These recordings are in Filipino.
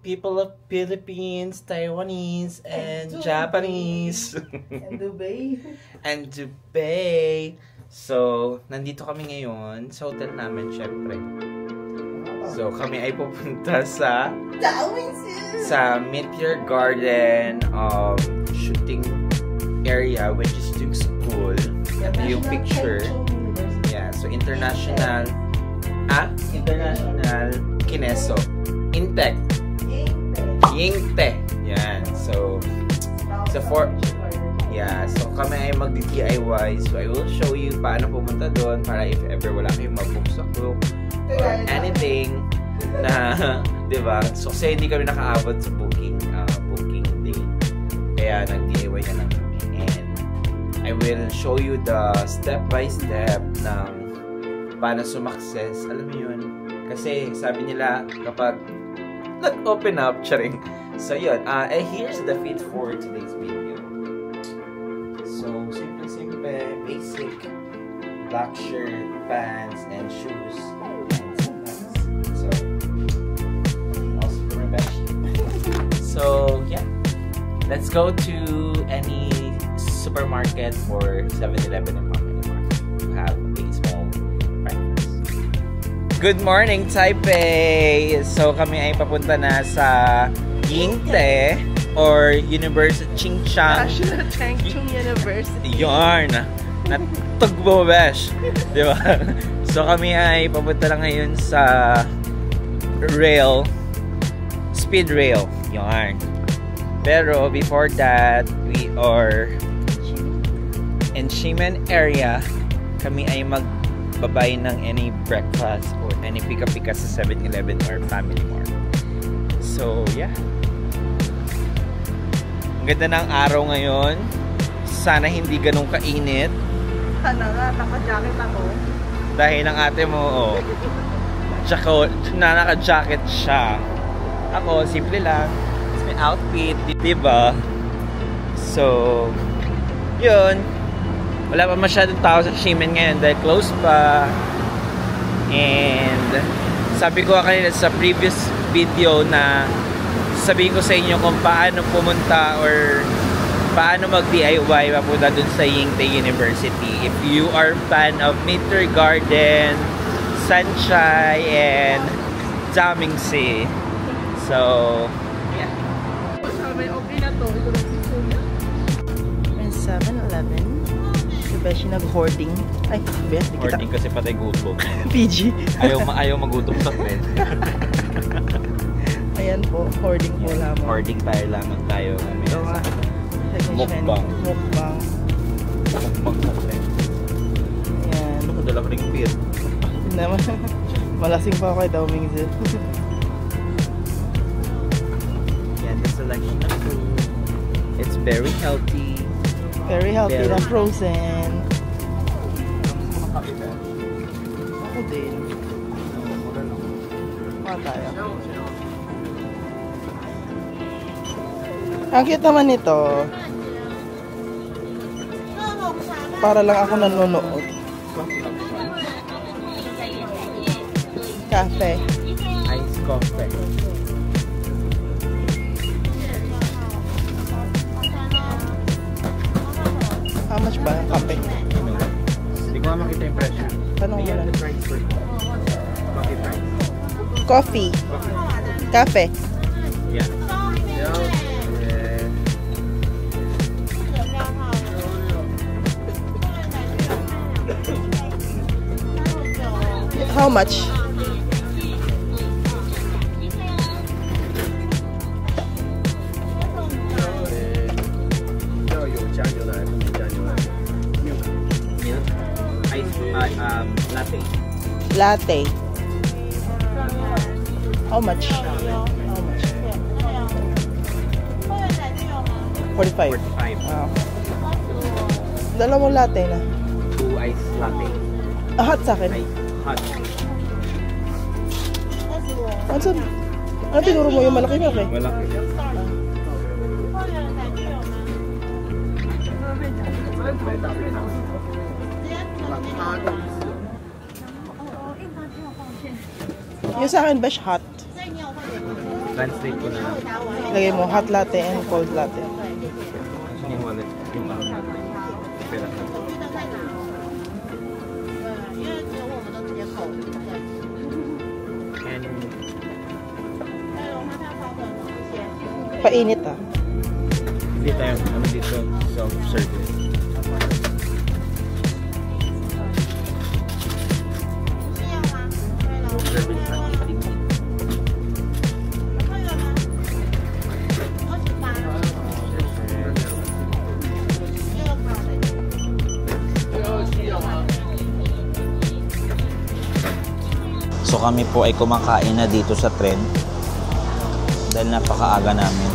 people of Philippines, Taiwanese, and Japanese. And Dubai. And Dubai. So, nandito kami ngayon sa hotel namin, syempre. So, kami ay pupunta sa Meteor Garden shooting area, which is Duke School. Yung picture. Yeah, so international Kineso. Intec. Yingte. Yan. So kami ay mag-DIY. So, I will show you paano pumunta doon para if ever wala kayong mag-book sa group or anything na, diba? So, kasi hindi kami nakaabot sa booking day. Kaya nag-DIY na lang kami. And I will show you the step-by-step ng paano sumakses. Alam mo yun? Kasi sabi nila kapag nag-open up, charing. So, yun. Here's the fit for today's video. So, simple, basic black shirt, pants, and shoes. So, also for my best. So, yeah. Let's go to any supermarket or 7-Eleven and Family Mart to have a small breakfast. Good morning, Taipei! So, kami ay papunta na sa Yingte or University Chingchang. National Changchun University. Yarn! Natugbo, besh! Diba? So, kami ay papunta lang ngayon sa speed rail. Yarn. Pero, before that, we are in Ximen area. Kami ay magbabay ng any breakfast or any pika-pika sa 7-Eleven or Family Mart. So, yeah. Ang ganda ng araw ngayon. Sana hindi ganun kainit. Sana nga, naka-jacket ako. Dahil ang ate mo, naka-jacket siya. Ako, simple lang. It's my outfit, diba? So, yun. Wala pa masyadong tao sa Ximen ngayon dahil close pa. And sabi ko kanina sa previous video na sabihin ko sa inyo kung paano pumunta or paano mag-DIY papunta dun sa Yingte University. If you are fan of Meteor Garden, Sunshine, and Damingsi. So, yeah. May okay na to. May 7-Eleven. Diba siya nag-hoarding? Ay, best. Hoarding kasi patay gutom. PG. Ayaw magutom sa friend. Ayan po, hoarding po lamang. Hoarding lamang tayo. Mukbang. Ayan. Nakadala ko rin beer. Naman. Malasing pa ako kay Damingsi. Yan, the selection of food. It's very healthy. Very healthy na frozen. Ako din. Mga tayo. Ang cute naman nito. Para lang ako nanonood. Cafe. Ice coffee. How much ba ang kape? Hindi ko makita yung presyo. Tanong mo lang. Coffee. Coffee. Cafe. Yeah. How much? Latte. Latte. How much? How much? 45. 45. Wow. Dalawang latte na. 2 ice latte. Hot sa akin. Hot. Ano tinuro mo yung malaki-malaki? Malaki. Yung sa akin, besh hot. Translate ko na lang. Lagay mo hot latte and cold latte. Asan yung wallet? Yung ano natin. Pera natin. And Painit ah. hindi tayo ano dito, self-service. Service na eating. So kami po ay kumakain na dito sa tren dahil napakaaga namin.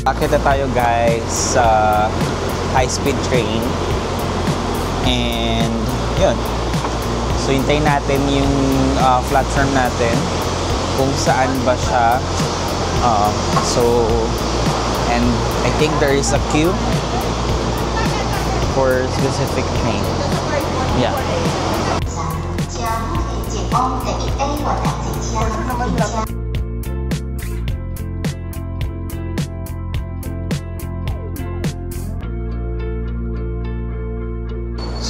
Akit na tayo guys sa high-speed train and yun. So hintayin natin yung platform natin kung saan ba siya. And I think there is a queue for specific train. Yeah.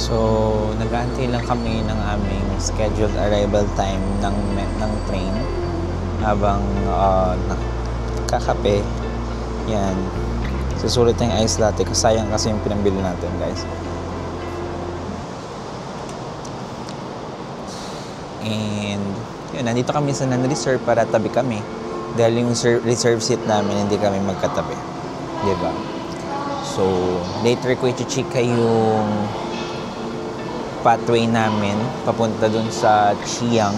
So, nag-aantay lang kami ng aming scheduled arrival time ng train habang kakape. Yan. Susulit na yung ice latte. Kasayang kasi yung pinambili natin, guys. And, yun, nandito kami sa non-reserve para tabi kami. Dahil yung reserve seat namin, hindi kami magkatabi. Diba? So, later ko i-chika yung pathway namin papunta dun sa Chiang.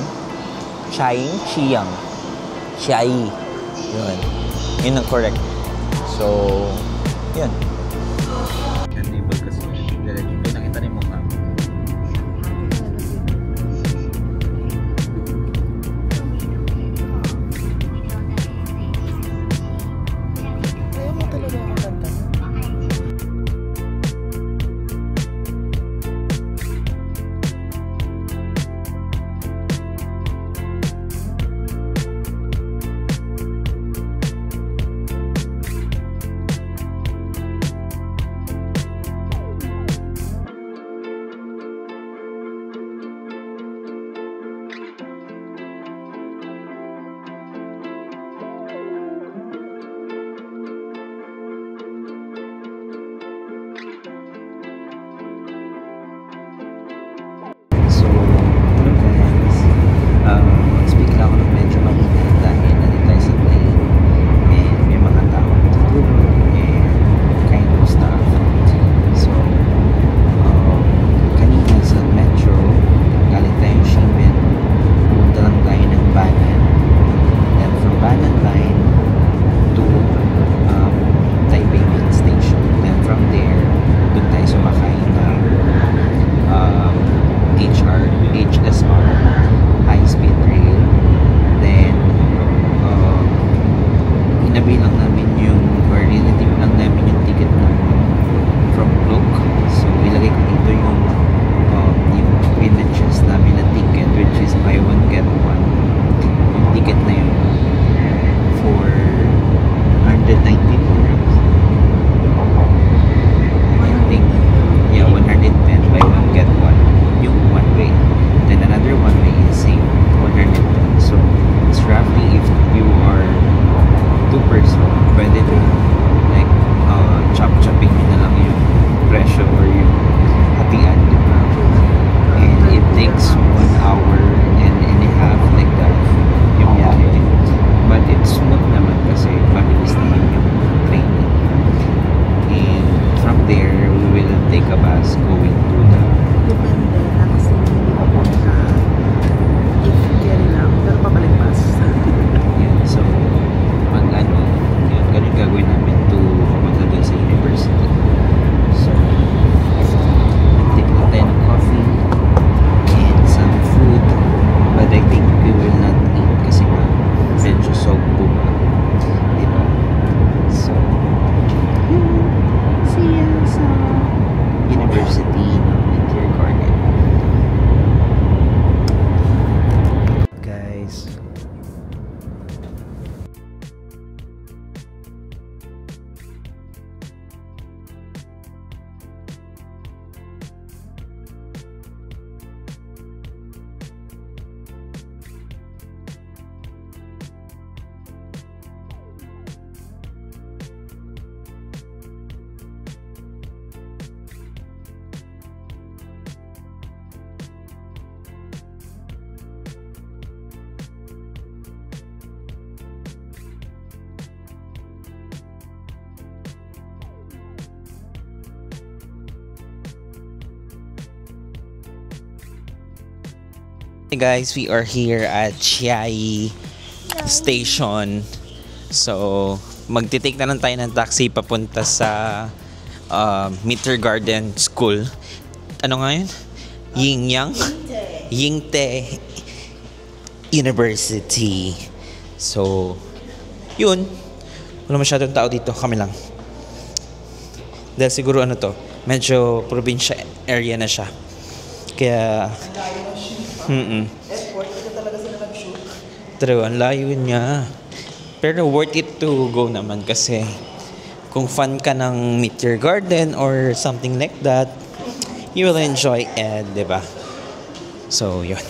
Yun. Yun ang correct. So, yun. Enable kasi diretso. Pinakita na yung mukha. Ayaw mo talaga ang kanta. So it's roughly if you are 2 person Hey guys, we are here at Chiayi Station. So, magtitake na lang tayo ng taxi papunta sa Meteor Garden School. Ano nga yun? Yingyang? Yingte University. So, yun. Wala masyadong tao dito. Kami lang. Dahil siguro ano to, medyo probinsya area na siya. Kaya, Airport, ito talaga sila nag-shoot. true, ang layo niya. Pero worth it to go naman kasi kung fan ka ng Meteor Garden or something like that, you will enjoy it, diba? So, yun.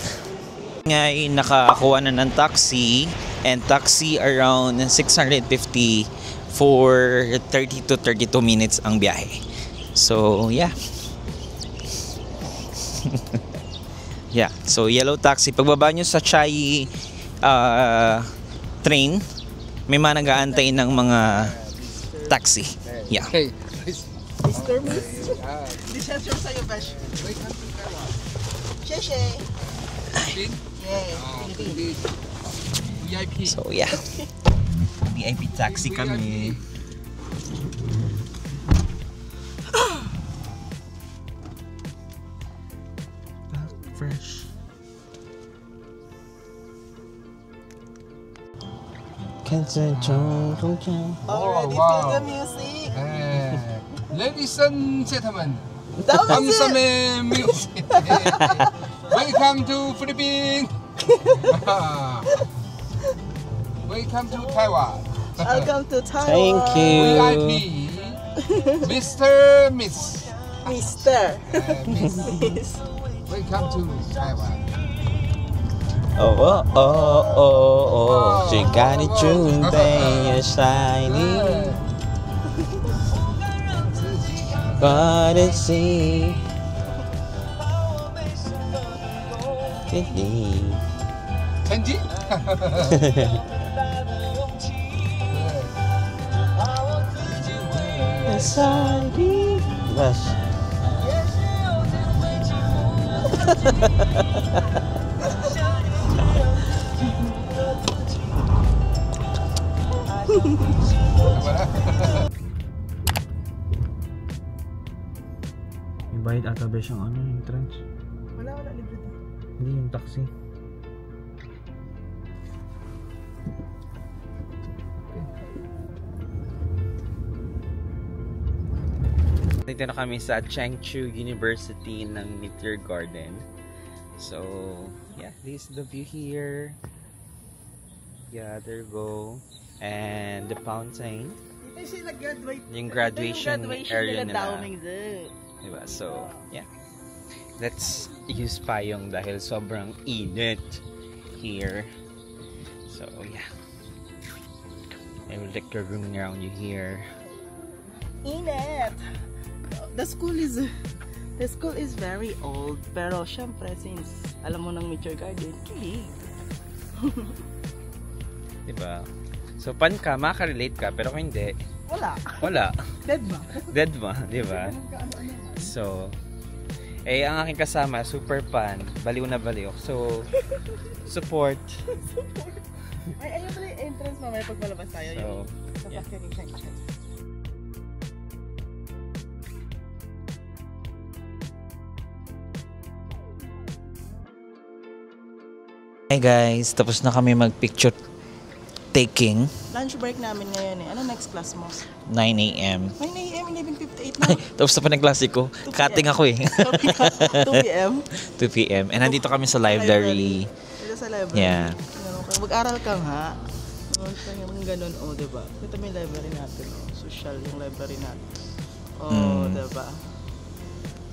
Ngay nakakuha na ng taxi, and taxi around 650 for 30 to 32 minutes ang biyahe. So, yeah. Yeah, so yellow taxi. Pagbaba nyo sa Chiayi train, may mga nag-aantay ng mga taxi. Yeah. Hey, Mr. Miss. Disensyon sa'yo, Besh. Sheshe. Yeah, Philippines. VIP. So, yeah. VIP taxi kami. Fresh. Already feel the music. Ladies and gentlemen, That was kamsame it. music. Welcome to Philippines. Welcome to Taiwan. Welcome to Taiwan. Thank you. VIP. Mr. Miss. Mister. Miss. Miss. Welcome to Taiwan. Oh, oh, oh, oh, oh. She got it Junpei shining. But it's see. Kenji? Yes. May bayad ata ba siyang ano, entrance? Wala, libre to. Hindi, yung taxi. Dito na kami sa Chengchu University ng Meteor Garden. So, yeah, this is the view here. Yeah, there you go. And the fountain. Dito sila graduate. Yung graduation area nila. nila. Diba? So, yeah. Let's use payong dahil sobrang init here. So, yeah. I will take a room around you here. Init. The school is very old, pero syempre since alam mo ng Meteor Garden, kilig. Diba? So, pan ka, makarelate ka, pero kung hindi, wala. Dead ma. Dead ma, diba? So, ang aking kasama, super pan, baliw na baliw. So, support. Ay, ayun pala yung entrance mamaya pag malabas tayo. So, yung yeah. sasakyan ni Shang. Hey guys, tapos na kami mag-picture taking. Lunch break namin ngayon eh. Ano next class mo? 9 a.m. 9 a.m. 11:58 na. Tapos na pa ng klase ko. Cutting ako eh. 2 p.m. 2 p.m. And nandito kami sa library. Dito sa library. Yeah. Mag-aral ka nga. Yung ganun, oh, diba? Ito may library natin, oh. Social yung library natin. Oh, diba?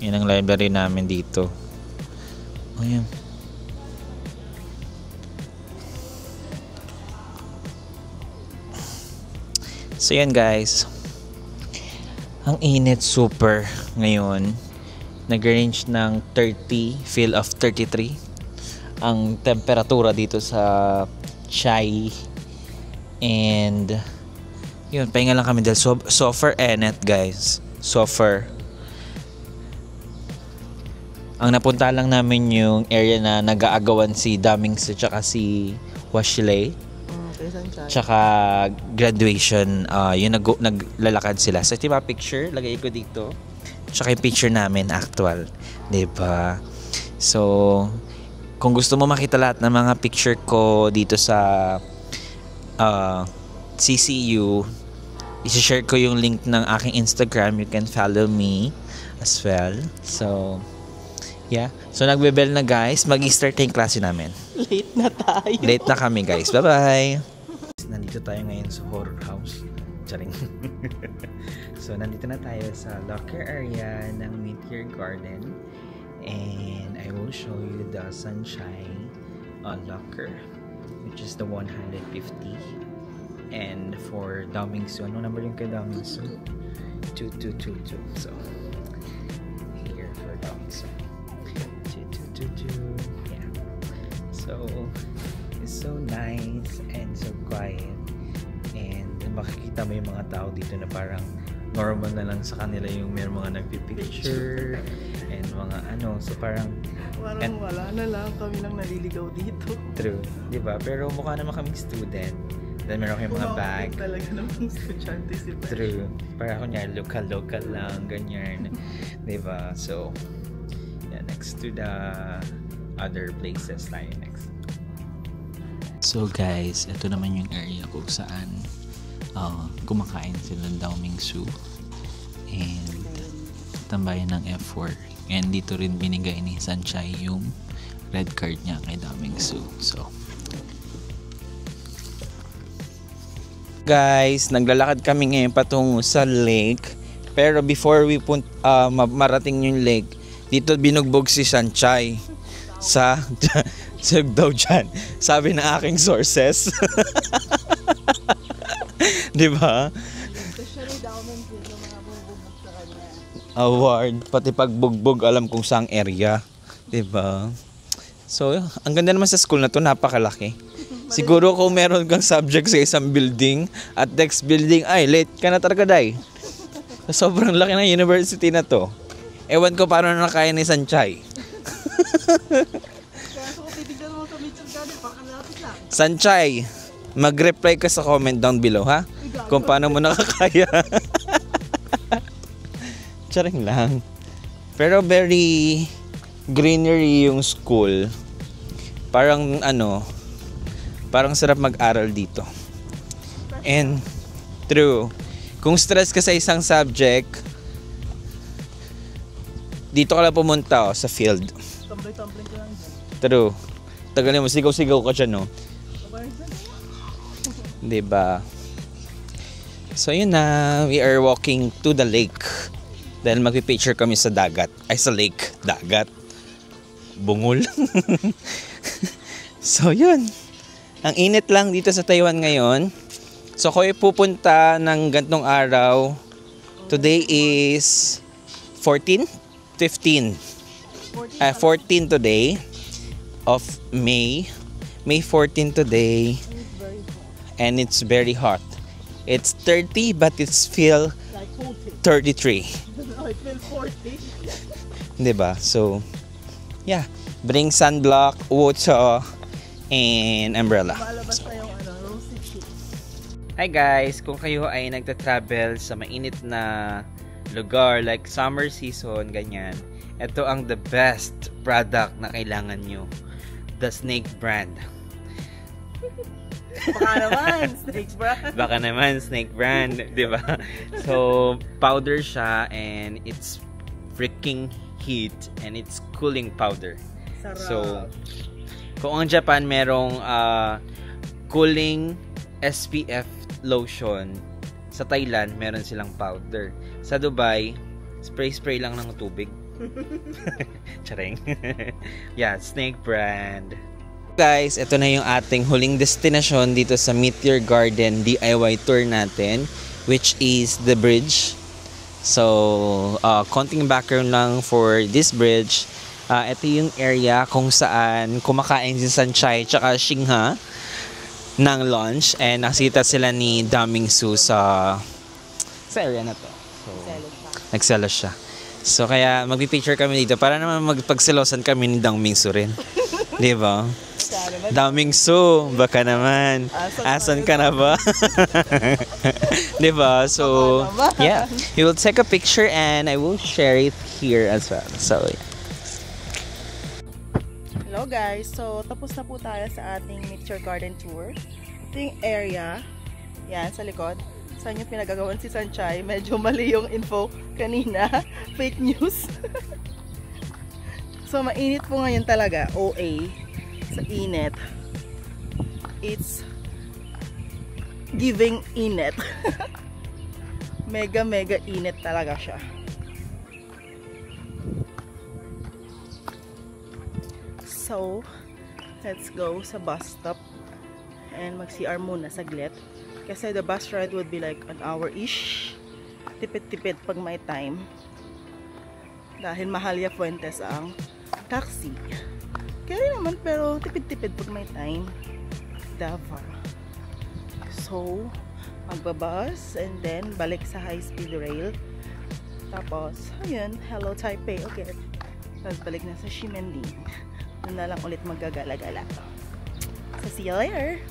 Yan ang library namin dito. Oh, yan. So yan guys, ang init super ngayon. Nag-range ng 30, feel of 33 ang temperatura dito sa Chiayi. And yun, pahinga lang kami dahil super init guys. Super. Ang napunta lang namin yung area na nag-aagawan si Damingsu tsaka si Washley. Tsaka graduation, yung naglalakad sila. So, ito yung picture, lagay ko dito. Tsaka yung picture namin, actual. Diba? So, kung gusto mo makita lahat ng mga picture ko dito sa CCU, i-share ko yung link ng aking Instagram. You can follow me as well. So, yeah. So, nagbe-bell na guys. Mag-start yung klase namin. Late na tayo. Late na kami guys. Bye-bye! Nandito tayo ngayon sa horror house. Charing. So, nandito na tayo sa locker area ng Meteor Garden. And I will show you the Sunshine locker, which is the 150. And for Damingsu, ano number yung kay Damingsu? 2222. So, here for Damingsu. 2222. Yeah. So, it's so nice and so quiet. And makikita mo yung mga tao dito na parang normal na lang sa kanila yung may mga nagpipicture and mga ano. So, parang wala na lang. Kami lang naliligaw dito. True. Diba? Pero mukha naman kaming student. Then meron kayong mga bag. Talaga namang estudyante si Beth. True. Para kunyari local lang, ganyan. Diba? So, yeah, next to the other places tayo next. So guys, ito naman yung area kung saan kumakain sila ng Damingsu and tambayan ng F4. And dito rin binigay ni Sanchai yung red card niya kay Damingsu. So, guys, naglalakad kami ngayon patungo sa lake. Pero before we marating yung lake, dito binugbog si Sanchai sa daw dyan. Sabi ng aking sources. Diba? Award. Pati pagbugbog alam kung saang area. Diba? So, ang ganda naman sa school na to. Napakalaki. Siguro kung meron kang subject sa isang building at next building, ay, late ka na talaga, day. Sobrang laki ng university na to. Ewan ko paano nakaya ni Sanchai. Sanchai, mag-reply ka sa comment down below, ha? Kung paano mo nakakaya. Charing lang. Pero very greenery yung school. Parang parang sarap mag-aral dito. And true, kung stress ka sa isang subject, dito ka lang pumunta sa field. Tumbling ka lang dyan. True. Tagal mo, sigaw-sigaw ka dyan, no? Diba? So yun na, we are walking to the lake. Dahil magpipicture kami sa dagat. Ay, sa lake. Dagat. Bungol. So yun. Ang init lang dito sa Taiwan ngayon. So kung pupunta ng gantong araw, today is 14 today of May 14 today, and it's very hot. It's 30 but it's feel Like 33. No, it feels 40. Diba? So yeah, bring sunblock, water, and umbrella. Malabas na yung rosy cheek. Hi guys, kung kayo ay nagta-travel sa mainit na lugar like summer season, ganyan, ito ang the best product na kailangan nyo. The Snake brand. Baka naman, Snake brand. Baka naman, Snake brand, di ba? So, powder siya and it's freaking heat and it's cooling powder. Sarap. So, kung ang Japan merong cooling SPF lotion, sa Thailand meron silang powder. Sa Dubai, spray lang ng tubig. Charing. Yeah, Snake brand. Guys, ito na yung ating huling destination dito sa Meteor Garden DIY tour natin, which is the bridge. So, konting background lang for this bridge. Ito yung area kung saan kumakain si Sanchai tsaka Shingha ng lunch, and nakita sila ni Damingsu sa area na to. So, nagselos siya. So kaya magpipicture kami dito para naman magpagselosan kami ni Dang Mingsu rin. Di ba? Dang Mingsu, baka naman. Asan ka na ba? Di ba? So, yeah. We will take a picture and I will share it here as well. So, yeah. Hello guys, so tapos na po tayo sa ating nature garden tour. Ito yung area, yan sa likod. Saan yung pinagagawan si Sanchay? Medyo mali yung info kanina. Fake news. So mainit po ngayon talaga, OA. Sa init. It's giving init. Mega init talaga siya. So, let's go sa bus stop and mag-CR muna saglit. Kasi the bus ride would be like an hour-ish. Tipid-tipid pag may time. Dahil Mahalia Fuentes ang taxi. Kaya naman, pero tipid-tipid pag may time. Davao. So, magbabus and then balik sa high-speed rail. Tapos, ayun, hello Taipei again. Tapos balik na sa Ximending. Doon na lang ulit maggagala-gala. So, see you later!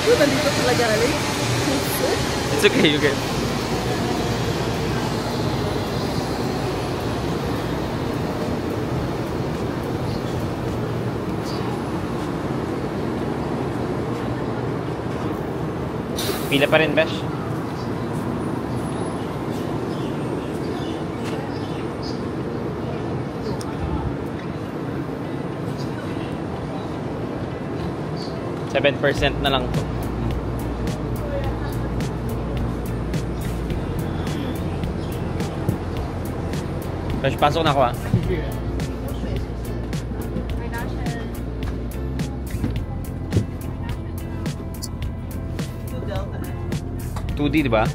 Nandito sila galing. It's okay, you good. Pila pa rin, Besh? %7 na lang to. Besh, pasok na ako ah. 2D, di ba?